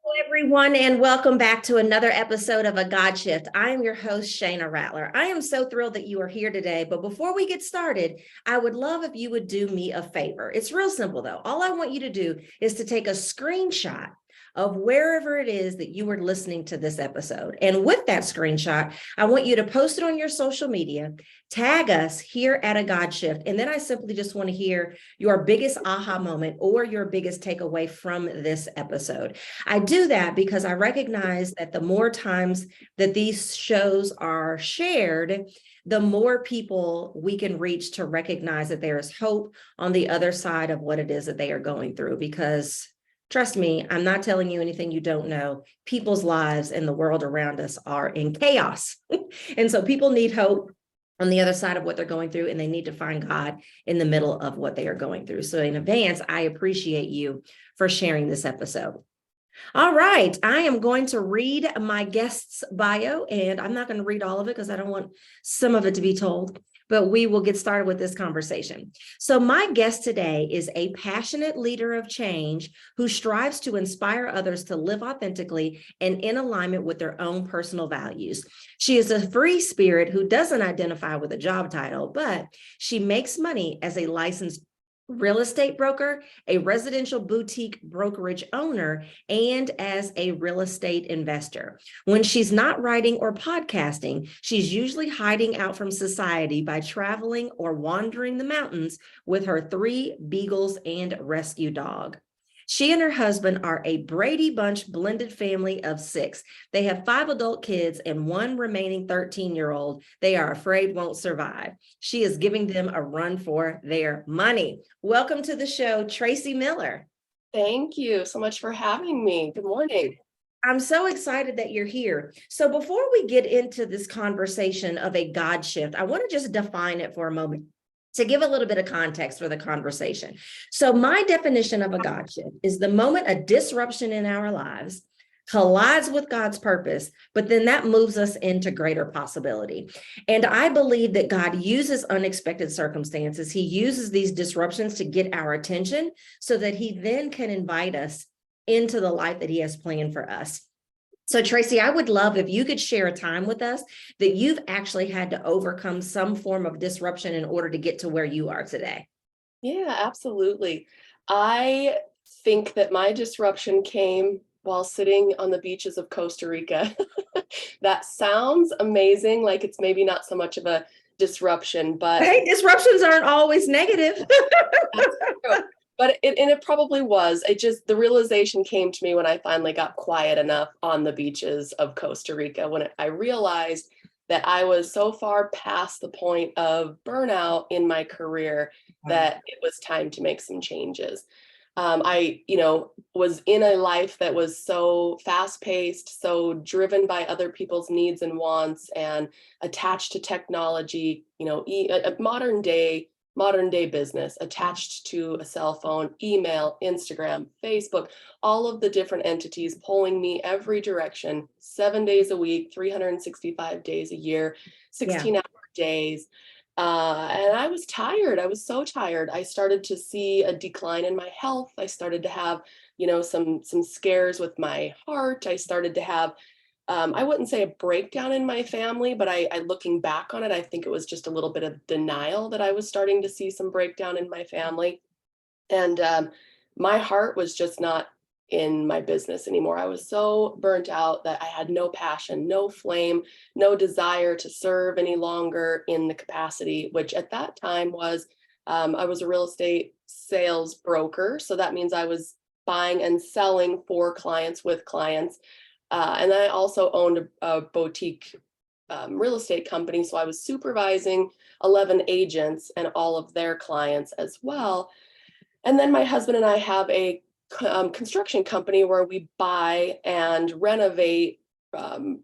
Hello, everyone, and welcome back to another episode of A God Shift. I am your host, Shayna Rattler. I am so thrilled that you are here today. But before we get started, I would love if you would do me a favor. It's real simple, though. All I want you to do is to take a screenshot of wherever it is that you are listening to this episode. And with that screenshot, I want you to post it on your social media, tag us here at A God Shift. And then I simply just want to hear your biggest aha moment or your biggest takeaway from this episode. I do that because I recognize that the more times that these shows are shared, the more people we can reach to recognize that there is hope on the other side of what it is that they are going through. Because trust me, I'm not telling you anything you don't know. People's lives and the world around us are in chaos. And so people need hope on the other side of what they're going through, and they need to find God in the middle of what they are going through. So in advance, I appreciate you for sharing this episode. All right, I am going to read my guest's bio, and I'm not going to read all of it because I don't want some of it to be told, but we will get started with this conversation. So my guest today is a passionate leader of change who strives to inspire others to live authentically and in alignment with their own personal values. She is a free spirit who doesn't identify with a job title, but she makes money as a licensed real estate broker, a residential boutique brokerage owner, and as a real estate investor. When she's not writing or podcasting, she's usually hiding out from society by traveling or wandering the mountains with her 3 beagles and rescue dog. She and her husband are a Brady Bunch blended family of 6. They have 5 adult kids and 1 remaining 13-year-old they are afraid won't survive. She is giving them a run for their money. Welcome to the show, Tracy Miller. Thank you so much for having me. Good morning. I'm so excited that you're here. So before we get into this conversation of a God shift, I want to just define it for a moment to give a little bit of context for the conversation. So my definition of a God shift is the moment a disruption in our lives collides with God's purpose, but then that moves us into greater possibility. And I believe that God uses unexpected circumstances. He uses these disruptions to get our attention so that he then can invite us into the life that he has planned for us. So Tracy, I would love if you could share a time with us that you've actually had to overcome some form of disruption in order to get to where you are today. Yeah, absolutely. I think that my disruption came while sitting on the beaches of Costa Rica. That sounds amazing, like it's maybe not so much of a disruption, but Hey, disruptions aren't always negative. that's true. But it probably was. The realization came to me when I finally got quiet enough on the beaches of Costa Rica, when I realized that I was so far past the point of burnout in my career that it was time to make some changes. I was in a life that was so fast paced, so driven by other people's needs and wants, and attached to technology, a modern day business attached to a cell phone, email, Instagram, Facebook, all of the different entities pulling me every direction, 7 days a week, 365 days a year, 16-hour days. And I was tired. I was so tired. I started to see a decline in my health. I started to have, some scares with my heart. I started to have I wouldn't say a breakdown in my family, but I looking back on it, I think it was just a little bit of denial that I was starting to see some breakdown in my family. And my heart was just not in my business anymore. I was so burnt out that I had no passion, no flame, no desire to serve any longer in the capacity, which at that time was, I was a real estate sales broker. So that means I was buying and selling for clients with clients. And I also owned a boutique real estate company. So I was supervising 11 agents and all of their clients as well. And then my husband and I have a construction company where we buy and renovate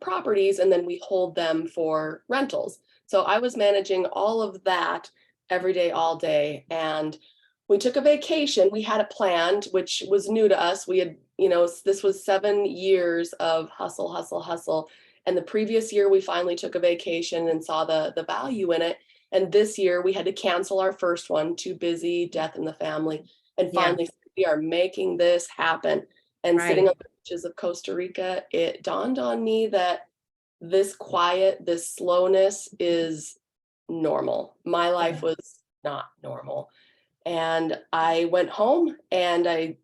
properties, and then we hold them for rentals. So I was managing all of that every day, all day. And we took a vacation. We had it planned, which was new to us. We had, this was 7 years of hustle, hustle, hustle. And the previous year, we finally took a vacation and saw the value in it. And this year, we had to cancel our first one, too busy, death in the family. And finally, we are making this happen. And sitting on the beaches of Costa Rica, it dawned on me that this quiet, this slowness is normal. My life was not normal. And I went home and I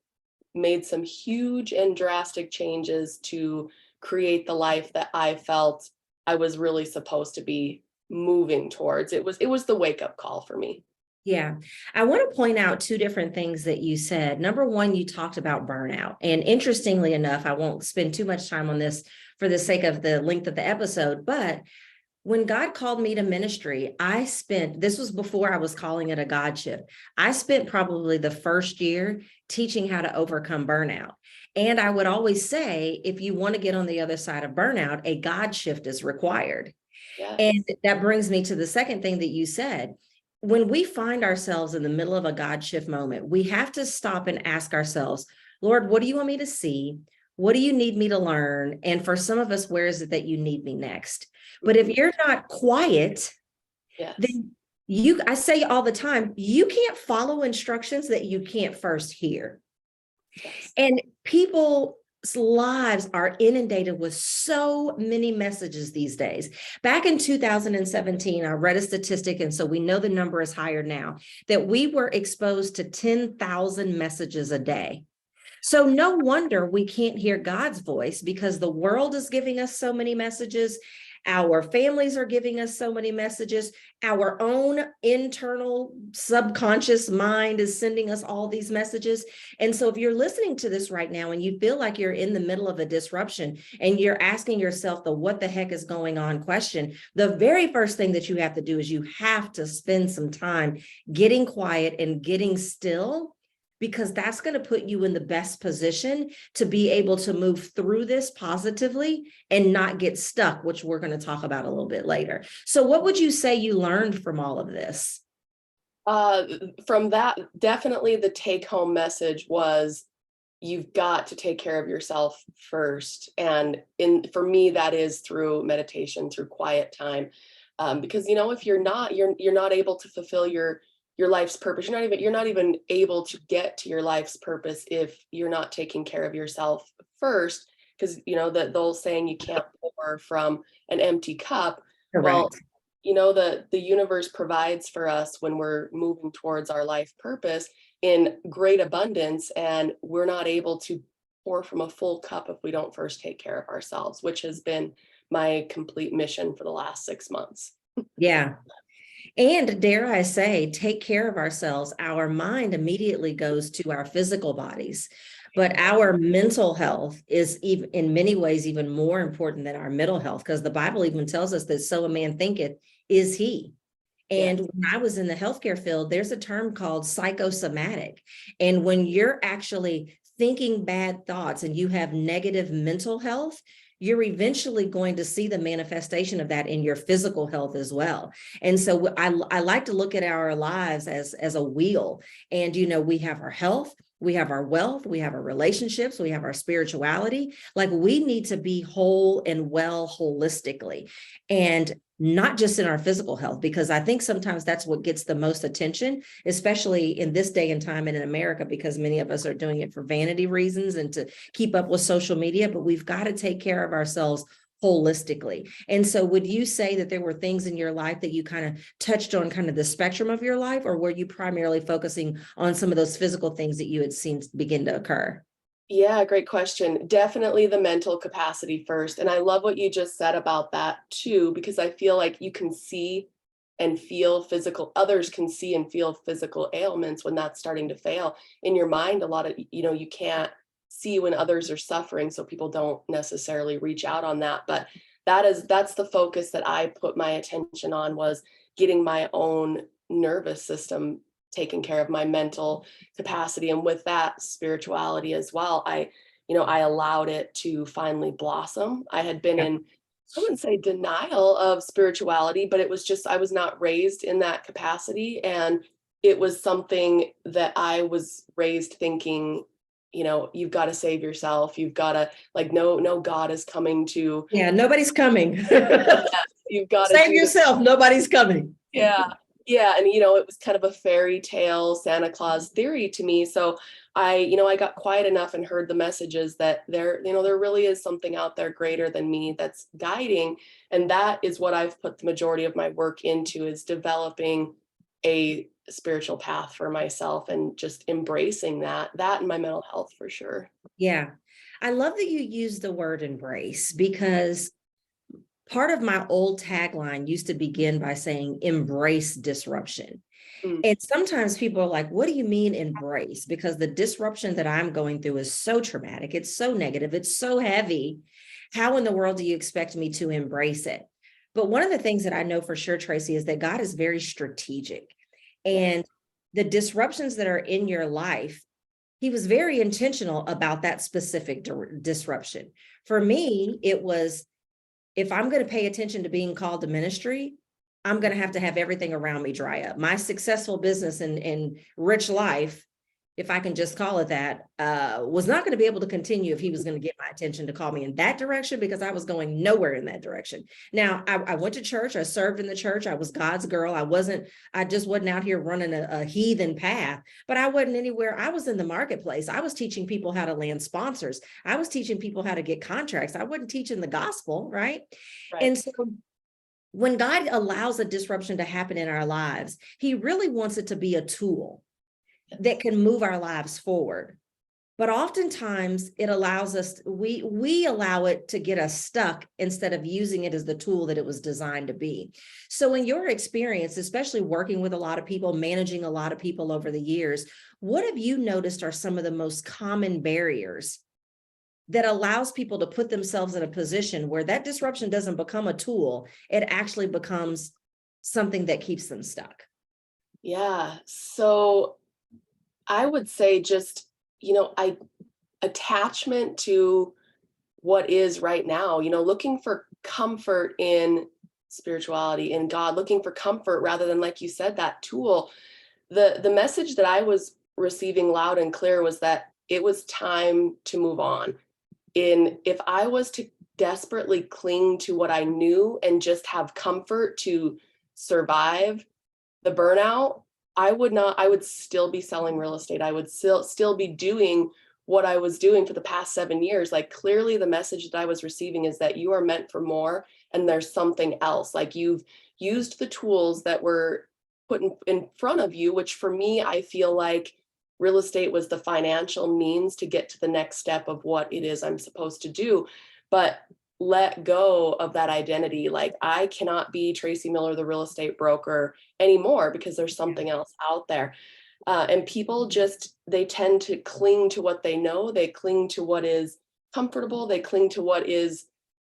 made some huge and drastic changes to create the life that I felt I was really supposed to be moving towards. It was the wake up call for me. Yeah. I want to point out two different things that you said. Number one, you talked about burnout. And interestingly enough, I won't spend too much time on this for the sake of the length of the episode, but when God called me to ministry, this was before I was calling it a God shift. I spent probably the first year teaching how to overcome burnout. And I would always say, if you want to get on the other side of burnout, a God shift is required. Yes. And that brings me to the second thing that you said. When we find ourselves in the middle of a God shift moment, we have to stop and ask ourselves, Lord, what do you want me to see? What do you need me to learn? And for some of us, where is it that you need me next? But if you're not quiet, Yes. then I say all the time, you can't follow instructions that you can't first hear. Yes. And people's lives are inundated with so many messages these days. Back in 2017, I read a statistic, and so we know the number is higher now, that we were exposed to 10,000 messages a day. So no wonder we can't hear God's voice, because the world is giving us so many messages. Our families are giving us so many messages. Our own internal subconscious mind is sending us all these messages. And so if you're listening to this right now and you feel like you're in the middle of a disruption and you're asking yourself the what the heck is going on question, the very first thing that you have to do is you have to spend some time getting quiet and getting still, because that's going to put you in the best position to be able to move through this positively and not get stuck, which we're going to talk about a little bit later. So what would you say you learned from all of this? From that, definitely the take home message was you've got to take care of yourself first. And for me, that is through meditation, through quiet time. Because, if you're not able to fulfill your life's purpose. You're not even able to get to your life's purpose if you're not taking care of yourself first. Because the old saying, you can't pour from an empty cup. Correct. Well, the universe provides for us when we're moving towards our life purpose in great abundance, and we're not able to pour from a full cup if we don't first take care of ourselves, which has been my complete mission for the last 6 months. Yeah. And dare I say, take care of ourselves. Our mind immediately goes to our physical bodies, but our mental health is even in many ways even more important than our mental health, because the Bible even tells us that so a man thinketh is he. And Yes. when I was in the healthcare field, there's a term called psychosomatic. And when you're actually thinking bad thoughts and you have negative mental health, you're eventually going to see the manifestation of that in your physical health as well. And so I like to look at our lives as a wheel. And, we have our health, we have our wealth, we have our relationships, we have our spirituality. Like, we need to be whole and well holistically, and not just in our physical health, because I think sometimes that's what gets the most attention, especially in this day and time and in America, because many of us are doing it for vanity reasons and to keep up with social media, but we've got to take care of ourselves holistically. And so would you say that there were things in your life that you kind of touched on kind of the spectrum of your life, or were you primarily focusing on some of those physical things that you had seen begin to occur? Yeah, great question. Definitely the mental capacity first. And I love what you just said about that too, because I feel like you can see and feel others can see and feel physical ailments when that's starting to fail. In your mind, a lot of, you can't see when others are suffering, so people don't necessarily reach out on that. But that's the focus that I put my attention on, was getting my own nervous system taken care of, my mental capacity, and with that, spirituality as well. I allowed it to finally blossom. I had been in, I wouldn't say denial of spirituality, but it was just, I was not raised in that capacity. And it was something that I was raised thinking, you've got to save yourself. You've got to, like, no, God is coming to. Yeah, nobody's coming. You've got to Save yourself. Nobody's coming. Yeah. Yeah, and it was kind of a fairy tale Santa Claus theory to me. So I got quiet enough and heard the messages that there really is something out there greater than me that's guiding. And that is what I've put the majority of my work into, is developing a spiritual path for myself and just embracing that and my mental health for sure. Yeah. I love that you use the word embrace, because part of my old tagline used to begin by saying embrace disruption. Mm, And sometimes people are like, what do you mean embrace? Because the disruption that I'm going through is so traumatic. It's so negative. It's so heavy. How in the world do you expect me to embrace it? But one of the things that I know for sure, Tracy, is that God is very strategic. yes. And the disruptions that are in your life, he was very intentional about that specific disruption. For me, it was, if I'm going to pay attention to being called to ministry, I'm going to have everything around me dry up. My successful business and rich life, if I can just call it that, was not going to be able to continue if he was going to get my attention to call me in that direction, because I was going nowhere in that direction. Now, I went to church. I served in the church. I was God's girl. I just wasn't out here running a heathen path, but I wasn't anywhere. I was in the marketplace. I was teaching people how to land sponsors. I was teaching people how to get contracts. I wasn't teaching the gospel, right? Right. And so when God allows a disruption to happen in our lives, he really wants it to be a tool that can move our lives forward. But oftentimes it allows us, we allow it to get us stuck instead of using it as the tool that it was designed to be. So in your experience, especially working with a lot of people, managing a lot of people over the years, what have you noticed are some of the most common barriers that allows people to put themselves in a position where that disruption doesn't become a tool, it actually becomes something that keeps them stuck? Yeah. So I would say just, I attachment to what is right now, looking for comfort in spirituality, in God, looking for comfort rather than, like you said, that tool. The message that I was receiving loud and clear was that it was time to move on. If I was to desperately cling to what I knew and just have comfort to survive the burnout, I would still be selling real estate. I would still be doing what I was doing for the past 7 years. Like, clearly the message that I was receiving is that you are meant for more and there's something else. Like, you've used the tools that were put in front of you, which for me, I feel like real estate was the financial means to get to the next step of what it is I'm supposed to do. But let go of that identity. Like, I cannot be Tracy Miller, the real estate broker, anymore, because there's Yeah. something else out there. And people just, they tend to cling to what they know. They cling to what is comfortable. They cling to what is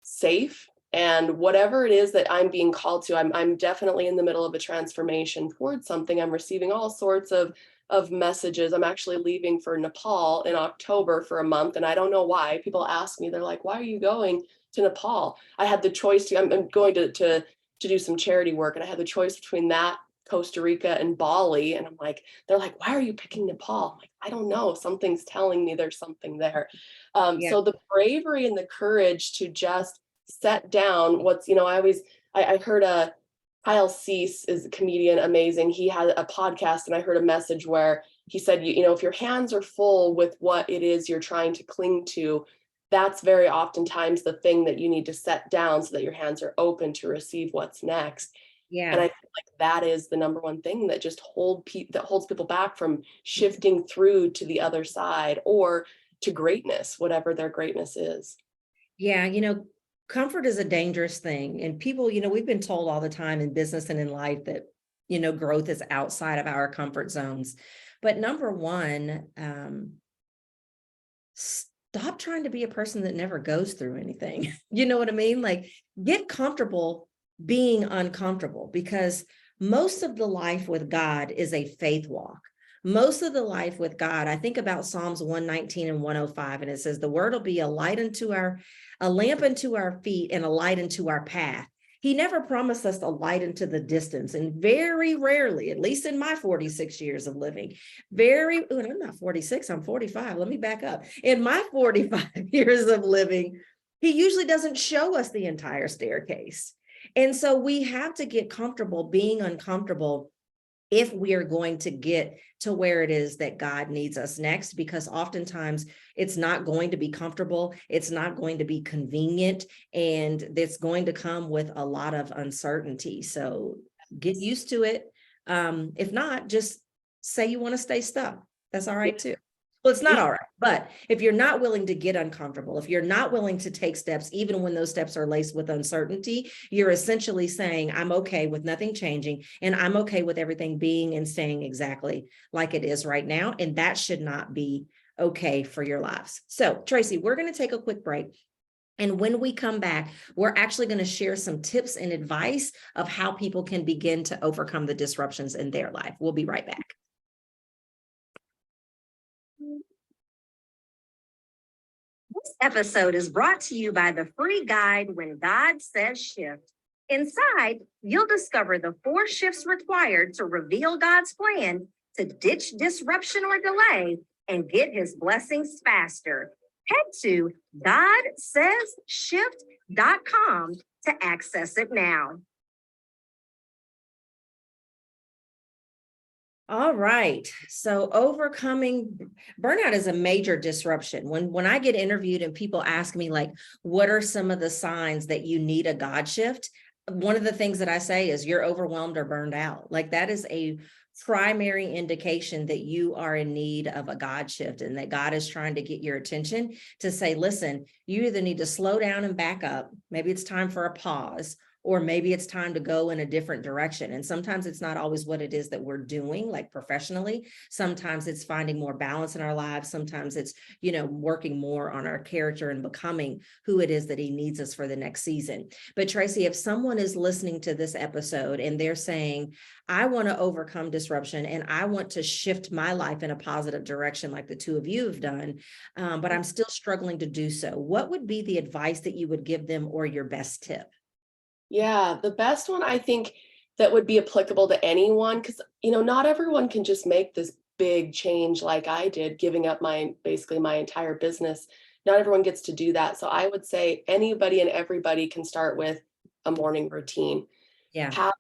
safe. And whatever it is that I'm being called to, I'm definitely in the middle of a transformation towards something. I'm receiving all sorts of messages. I'm actually leaving for Nepal in October for a month. And I don't know why. People ask me, they're like, why are you going to Nepal? I had the choice to, I'm going to do some charity work. And I had the choice between that, Costa Rica, and Bali. And I'm like, they're like, why are you picking Nepal? I'm like, I don't know. Something's telling me there's something there. Yeah. So the bravery and the courage to just set down what's, I heard Kyle Cease is a comedian, amazing. He had a podcast and I heard a message where he said, if your hands are full with what it is you're trying to cling to, that's very oftentimes the thing that you need to set down so that your hands are open to receive what's next. And Yeah. I feel like that is the number one thing that just that holds people back from shifting through to the other side or to greatness, whatever their greatness is. Yeah. Comfort is a dangerous thing. And people, we've been told all the time in business and in life that, growth is outside of our comfort zones. But number one, stop trying to be a person that never goes through anything. You know what I mean? Like, get comfortable being uncomfortable, because most of the life with God is a faith walk. Most of the life with God, I think about Psalms 119 and 105, and it says, the word will be a lamp unto our feet and a light unto our path. He never promised us a light into the distance. And very rarely, at least in my 46 years of living, I'm not 46, I'm 45. Let me back up. In my 45 years of living, he usually doesn't show us the entire staircase. And so we have to get comfortable being uncomfortable if we are going to get to where it is that God needs us next, because oftentimes it's not going to be comfortable, it's not going to be convenient, and it's going to come with a lot of uncertainty. So get used to it. If not, just say you want to stay stuck. That's all right too. Well, it's not all right, but if you're not willing to get uncomfortable, if you're not willing to take steps, even when those steps are laced with uncertainty, you're essentially saying, I'm okay with nothing changing, and I'm okay with everything being and staying exactly like it is right now. And that should not be okay for your lives. So, Tracy, we're going to take a quick break. And when we come back, we're actually going to share some tips and advice of how people can begin to overcome the disruptions in their life. We'll be right back. This episode is brought to you by the free guide, When God Says Shift. Inside, you'll discover the 4 shifts required to reveal God's plan to ditch disruption or delay and get his blessings faster. Head to GodSaysShift.com to access it now. All right. So overcoming burnout is a major disruption. When I get interviewed and people ask me, like, what are some of the signs that you need a God shift? One of the things that I say is you're overwhelmed or burned out. Like, that is a primary indication that you are in need of a God shift, and that God is trying to get your attention to say, listen, you either need to slow down and back up. Maybe it's time for a pause, or maybe it's time to go in a different direction. And sometimes it's not always what it is that we're doing, like professionally. Sometimes it's finding more balance in our lives. Sometimes it's, working more on our character and becoming who it is that he needs us for the next season. But Tracy, if someone is listening to this episode and they're saying, I want to overcome disruption and I want to shift my life in a positive direction, like the two of you have done, but I'm still struggling to do so, what would be the advice that you would give them, or your best tip? Yeah, the best one I think that would be applicable to anyone, because not everyone can just make this big change like I did, giving up basically my entire business. Not everyone gets to do that. So I would say anybody and everybody can start with a morning routine. Yeah.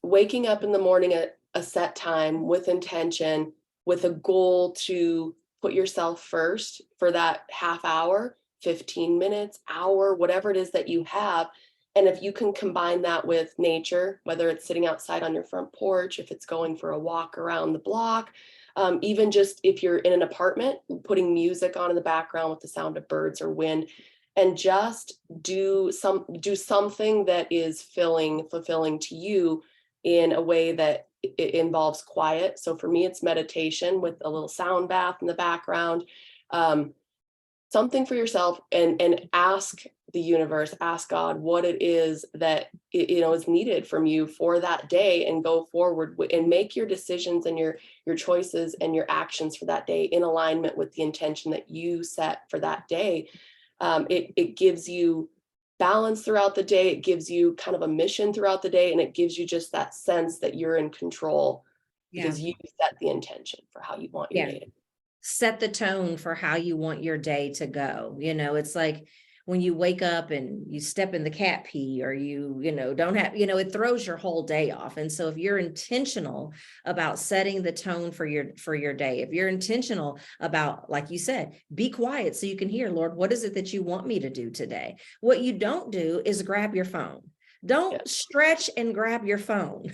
Waking up in the morning at a set time with intention, with a goal to put yourself first for that half hour, 15 minutes, hour, whatever it is that you have. And if you can combine that with nature, whether it's sitting outside on your front porch, if it's going for a walk around the block, even just if you're in an apartment, putting music on in the background with the sound of birds or wind, and just do something that is fulfilling to you in a way that it involves quiet. So for me, it's meditation with a little sound bath in the background. Something for yourself, and ask the universe, ask God what it is that is needed from you for that day, and go forward and make your decisions and your choices and your actions for that day in alignment with the intention that you set for that day. It gives you balance throughout the day. It gives you kind of a mission throughout the day, and it gives you just that sense that you're in control because you set the intention for how you want your day to go. Set the tone for how you want your day to go. It's like when you wake up and you step in the cat pee, or don't have, it throws your whole day off. And so if you're intentional about setting the tone for your day, if you're intentional about, like you said, be quiet so you can hear, Lord, what is it that you want me to do today? What you don't do is grab your phone. Don't stretch and grab your phone.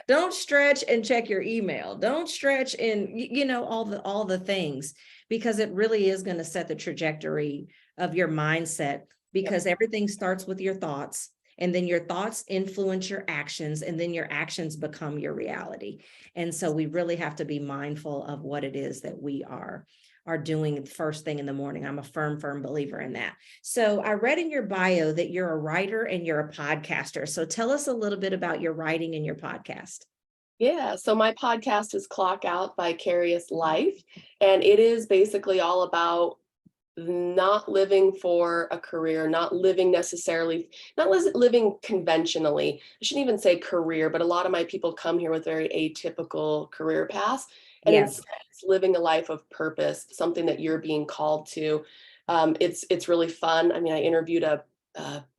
Don't stretch and check your email. Don't stretch and, all the things, because it really is going to set the trajectory of your mindset, because everything starts with your thoughts, and then your thoughts influence your actions, and then your actions become your reality. And so we really have to be mindful of what it is that we are doing first thing in the morning. I'm a firm believer in that. So I read in your bio that you're a writer and you're a podcaster. So tell us a little bit about your writing and your podcast. Yeah, so my podcast is Clock Out Vicarious Life, and it is basically all about not living for a career, not living conventionally. I shouldn't even say career, but a lot of my people come here with very atypical career paths, and instead it's living a life of purpose, something that you're being called to. It's really fun. I mean, I interviewed a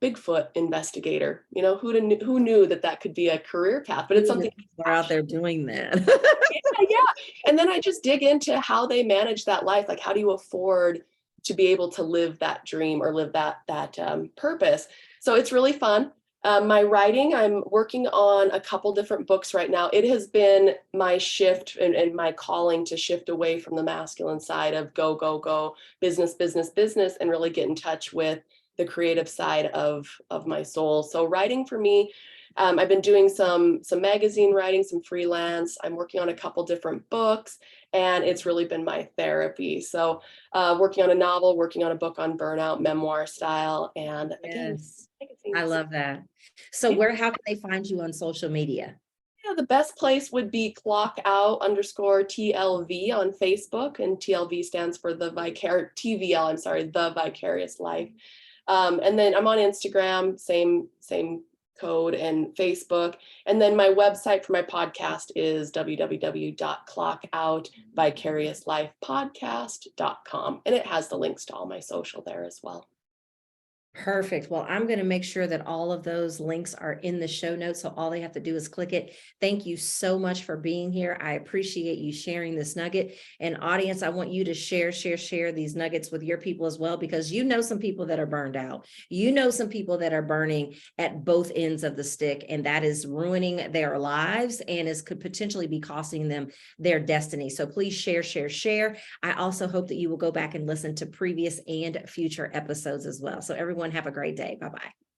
Bigfoot investigator. You know, who knew that that could be a career path, but it's something People are out there doing that. yeah. And then I just dig into how they manage that life. Like, how do you afford to be able to live that dream or live that purpose? So it's really fun. My writing, I'm working on a couple different books right now. It has been my shift and my calling to shift away from the masculine side of go, go, go, business, business, business, and really get in touch with the creative side of my soul. So writing for me, I've been doing some magazine writing, some freelance. I'm working on a couple different books, and it's really been my therapy. So working on a novel, working on a book on burnout, memoir style, and again, Yes, I magazines. love that. So Yeah. how can they find you on social media? Yeah, the best place would be clockout_TLV on Facebook, and TLV stands for TVL, I'm sorry, the Vicarious Life. And then I'm on Instagram, same code, and Facebook. And then my website for my podcast is www.clockoutvicariousLifepodcast.com. And it has the links to all my social there as well. Perfect. Well, I'm going to make sure that all of those links are in the show notes. So all they have to do is click it. Thank you so much for being here. I appreciate you sharing this nugget. And audience, I want you to share these nuggets with your people as well, because you know some people that are burned out. You know some people that are burning at both ends of the stick, and that is ruining their lives and could potentially be costing them their destiny. So please share. I also hope that you will go back and listen to previous and future episodes as well. So everyone have a great day. Bye-bye.